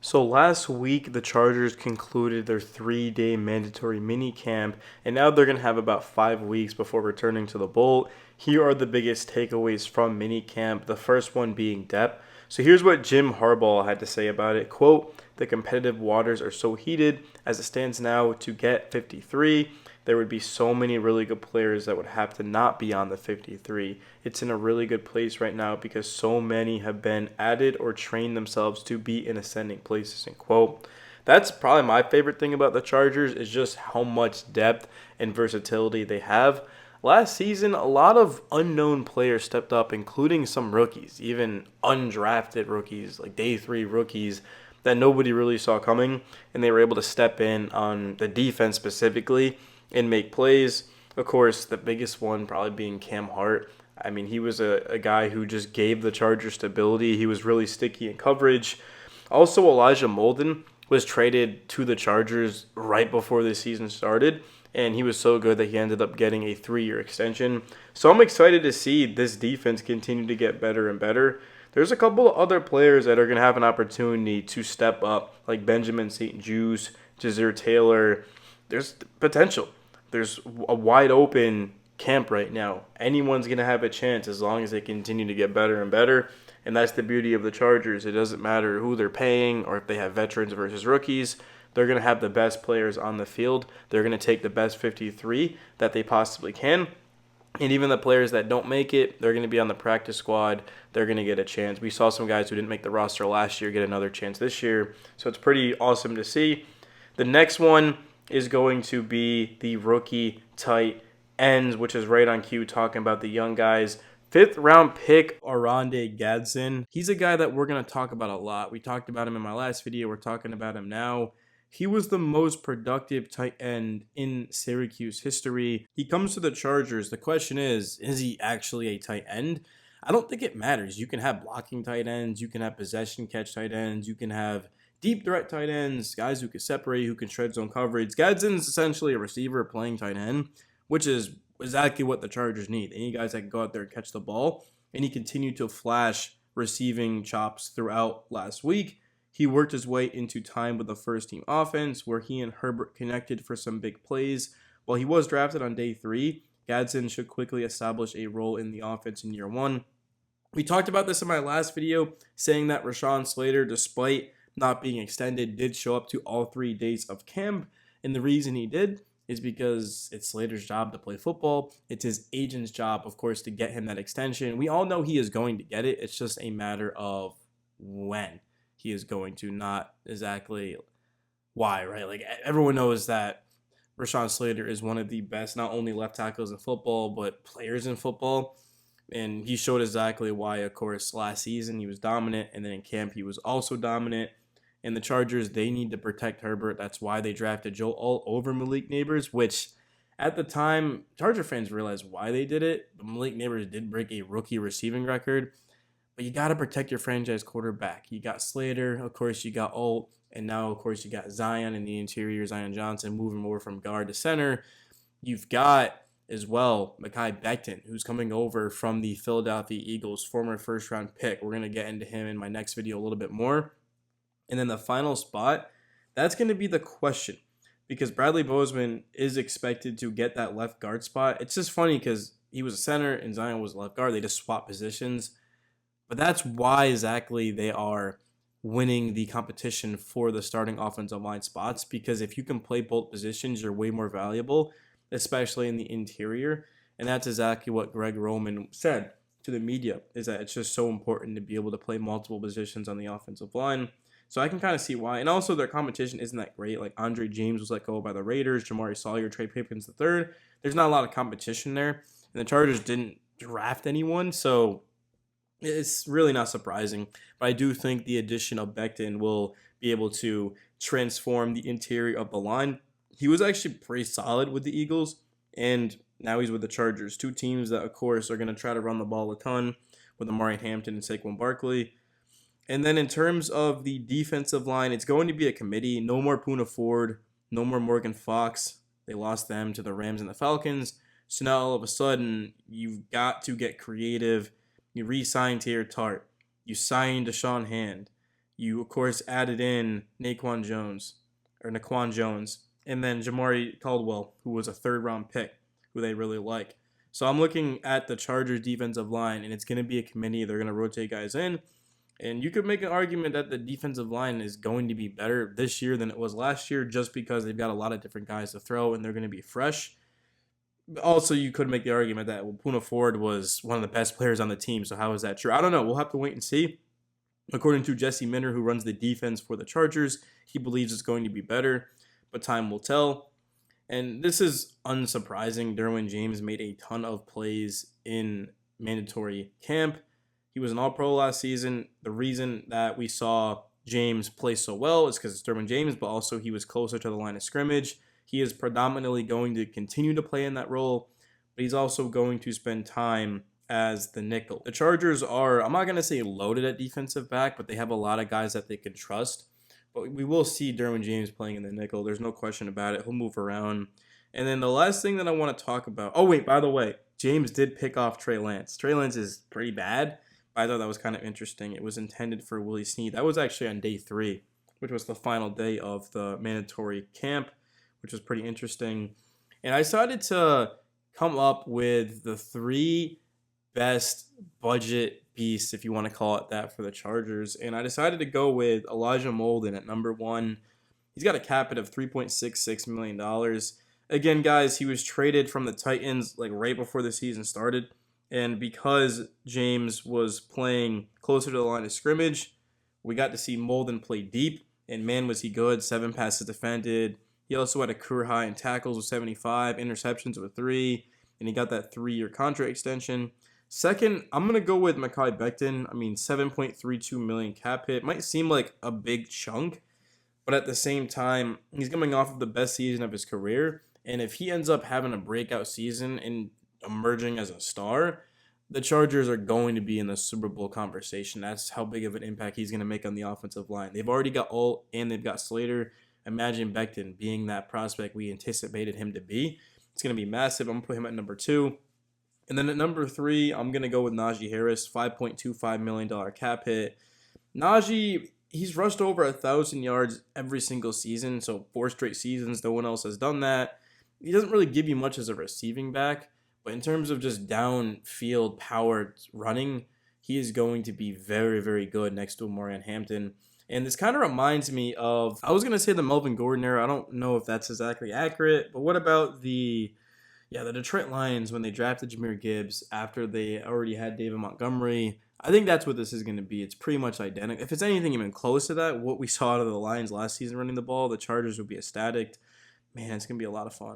So last week, the Chargers concluded their 3-day mandatory mini camp, and now they're going to have about 5 weeks before returning to the Bowl. Here are the biggest takeaways from mini camp. The first one being depth. So here's what Jim Harbaugh had to say about it. Quote, "The competitive waters are so heated as it stands now to get 53. There would be so many really good players that would have to not be on the 53. It's in a really good place right now because so many have been added or trained themselves to be in ascending places." And quote, that's probably my favorite thing about the Chargers is just how much depth and versatility they have. Last season, a lot of unknown players stepped up, including some rookies, even undrafted rookies, like day three rookies that nobody really saw coming, and they were able to step in on the defense specifically and make plays. Of course, the biggest one probably being Cam Hart. I mean, he was a guy who just gave the Chargers stability. He was really sticky in coverage. Also, Elijah Molden was traded to the Chargers right before the season started, and he was so good that he ended up getting a 3-year extension. So I'm excited to see this defense continue to get better and better. There's a couple of other players that are going to have an opportunity to step up, like Benjamin St-Juste, Jazeer Taylor. There's potential. There's a wide open camp right now. Anyone's going to have a chance as long as they continue to get better and better. And that's the beauty of the Chargers. It doesn't matter who they're paying or if they have veterans versus rookies. They're going to have the best players on the field. They're going to take the best 53 that they possibly can. And even the players that don't make it, they're going to be on the practice squad. They're going to get a chance. We saw some guys who didn't make the roster last year get another chance this year. So it's pretty awesome to see. The next one is going to be the rookie tight ends, which is right on cue, talking about the young guys. 5th round pick, Oronde Gadsden. He's a guy that we're going to talk about a lot. We talked about him in my last video. We're talking about him now. He was the most productive tight end in Syracuse history. He comes to the Chargers. The question is he actually a tight end? I don't think it matters. You can have blocking tight ends. You can have possession catch tight ends. You can have deep threat tight ends, guys who can separate, who can shred zone coverage. Gadsden's essentially a receiver playing tight end, which is exactly what the Chargers need. They need guys that can go out there and catch the ball, and he continued to flash receiving chops throughout last week. He worked his way into time with the first team offense, where he and Herbert connected for some big plays. While he was drafted on day 3, Gadsden should quickly establish a role in the offense in year 1. We talked about this in my last video, saying that Rashawn Slater, despite not being extended, did show up to all 3 days of camp. And the reason he did is because it's Slater's job to play football. It's his agent's job, of course, to get him that extension. We all know he is going to get it. It's just a matter of when he is going to, not exactly why, right? Like, everyone knows that Rashawn Slater is one of the best, not only left tackles in football, but players in football. And he showed exactly why, of course, last season he was dominant, and then in camp he was also dominant. And the Chargers, they need to protect Herbert. That's why they drafted Joe all over Malik Neighbors, which at the time, Charger fans realized why they did it. But Malik Neighbors did break a rookie receiving record. But you got to protect your franchise quarterback. You got Slater, of course, you got Alt, and now, of course, you got Zion in the interior, Zion Johnson moving more from guard to center. You've got, as well, Mekhi Becton, who's coming over from the Philadelphia Eagles, former first-round pick. We're going to get into him in my next video a little bit more. And then the final spot, that's going to be the question, because Bradley Bozeman is expected to get that left guard spot. It's just funny because he was a center and Zion was a left guard. They just swapped positions. But that's why exactly they are winning the competition for the starting offensive line spots, because if you can play both positions, you're way more valuable, especially in the interior. And that's exactly what Greg Roman said to the media, is that it's just so important to be able to play multiple positions on the offensive line. So I can kind of see why. And also their competition isn't that great. Like Andre James was let go by the Raiders, Jamari Sawyer, Trey Pipkins III. There's not a lot of competition there. And the Chargers didn't draft anyone, so it's really not surprising. But I do think the addition of Becton will be able to transform the interior of the line. He was actually pretty solid with the Eagles, and now he's with the Chargers. 2 teams that, of course, are going to try to run the ball a ton with Amari Hampton and Saquon Barkley. And then in terms of the defensive line, it's going to be a committee. No more Poona Ford, no more Morgan Fox. They lost them to the Rams and the Falcons. So now all of a sudden, you've got to get creative. You re-signed Taylor Tart. You signed Deshaun Hand. You, of course, added in Naquan Jones, and then Jamari Caldwell, who was a third-round pick, who they really like. So I'm looking at the Chargers defensive line, and it's going to be a committee. They're going to rotate guys in. And you could make an argument that the defensive line is going to be better this year than it was last year just because they've got a lot of different guys to throw and they're going to be fresh. Also, you could make the argument that Puna Ford was one of the best players on the team, so how is that true? I don't know. We'll have to wait and see. According to Jesse Minter, who runs the defense for the Chargers, he believes it's going to be better, but time will tell. And this is unsurprising. Derwin James made a ton of plays in mandatory camp. He was an All-Pro last season. The reason that we saw James play so well is because it's Derwin James, but also he was closer to the line of scrimmage. He is predominantly going to continue to play in that role, but he's also going to spend time as the nickel. The Chargers are, I'm not going to say loaded at defensive back, but they have a lot of guys that they can trust. But we will see Derwin James playing in the nickel. There's no question about it. He'll move around. And then the last thing that I want to talk about, oh wait, by the way, James did pick off Trey Lance. Trey Lance is pretty bad. I thought that was kind of interesting. It was intended for Willie Snead. That was actually on day 3, which was the final day of the mandatory camp, which was pretty interesting. And I decided to come up with the 3 best budget beasts, if you want to call it that, for the Chargers. And I decided to go with Elijah Molden at number 1. He's got a cap hit of $3.66 million. Again, guys, he was traded from the Titans like right before the season started. And because James was playing closer to the line of scrimmage, we got to see Molden play deep. And man, was he good. 7 passes defended. He also had a career high in tackles with 75, interceptions with 3. And he got that 3-year contract extension. Second, I'm going to go with Mekhi Becton. I mean, $7.32 million cap hit. Might seem like a big chunk. But at the same time, he's coming off of the best season of his career. And if he ends up having a breakout season and emerging as a star, the Chargers are going to be in the Super Bowl conversation. That's how big of an impact he's going to make on the offensive line. They've already got Alt and they've got Slater. Imagine Becton being that prospect we anticipated him to be. It's going to be massive. I'm going to put him at number 2. And then at number 3, I'm going to go with Najee Harris, $5.25 million cap hit. Najee, he's rushed over 1,000 yards every single season, so 4 straight seasons. No one else has done that. He doesn't really give you much as a receiving back, but in terms of just downfield powered running, he is going to be very, very good next to Moran Hampton. And this kind of reminds me of, I was going to say the Melvin Gordon era. I don't know if that's exactly accurate, but what about the Detroit Lions when they drafted Jahmyr Gibbs after they already had David Montgomery? I think that's what this is going to be. It's pretty much identical. If it's anything even close to that, what we saw out of the Lions last season running the ball, the Chargers would be ecstatic. Man, it's going to be a lot of fun.